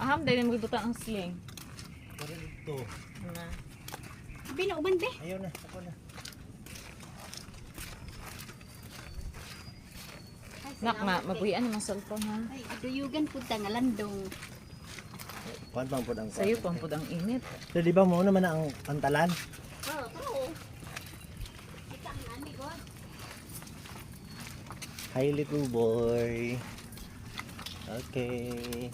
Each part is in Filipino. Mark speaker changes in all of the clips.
Speaker 1: Aham, dahil mo ibutang ang sling.
Speaker 2: Pero ito.
Speaker 1: Na.
Speaker 3: Binauban be.
Speaker 2: Ayaw na, ako na.
Speaker 1: Nak na, mabuhian naman cellphone ha.
Speaker 3: Ay, aduyugan po nga landong.
Speaker 2: Kuan pang po ang
Speaker 1: Sa'yo, pampud ang init.
Speaker 2: So, di ba mo naman ang pantalan?
Speaker 3: Oo, true. Ika ang ani god.
Speaker 2: Hi little boy. Okay.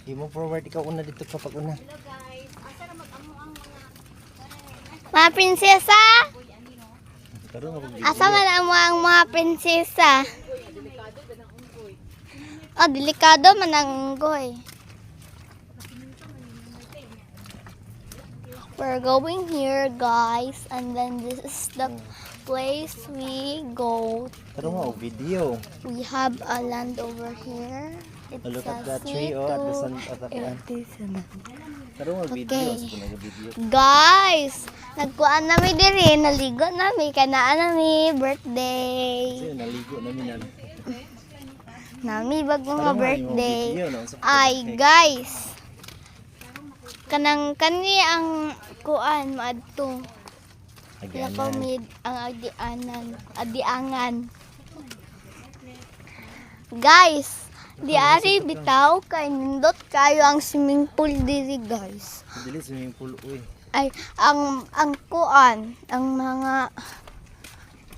Speaker 2: Di mo forward, ikaw una dito kapag una.
Speaker 3: Hello guys. Asa na mag-amo ang mga
Speaker 4: Mga prinsesa?
Speaker 2: Karoon nga pag
Speaker 4: Asa man ang mga prinsesa? Oh, delikado man ang unggoy. We're going here, guys, and then this is the place we go.
Speaker 2: Karoon nga, video.
Speaker 4: We have a land over here. It
Speaker 2: Look at
Speaker 4: says
Speaker 2: that tree, oh, at the sun, at the
Speaker 4: It
Speaker 2: pan.
Speaker 4: is na.
Speaker 2: Karoon nga, video.
Speaker 4: Okay.
Speaker 2: Sige na video.
Speaker 4: Guys, nagkuan nami diri, naligo nami, kanaan nami birthday.
Speaker 2: Kasi naligo namin yan.
Speaker 4: Nami bagong
Speaker 2: Karoon nga,
Speaker 4: nga
Speaker 2: yung
Speaker 4: birthday.
Speaker 2: video, no? Sa-
Speaker 4: Ay, guys. Kanang kani ang kuan maadto.
Speaker 2: Again,
Speaker 4: Lakaw mid ang adiangan. Guys, di ari bitaw kay nindot kayo ang swimming pool diri, guys.
Speaker 2: Dili swimming pool, uy.
Speaker 4: Ay, ang kuan, ang mga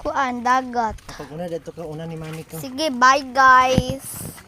Speaker 4: kuan dagat.
Speaker 2: Kapag una, dito ka una ni mami ko.
Speaker 4: Sige, bye guys.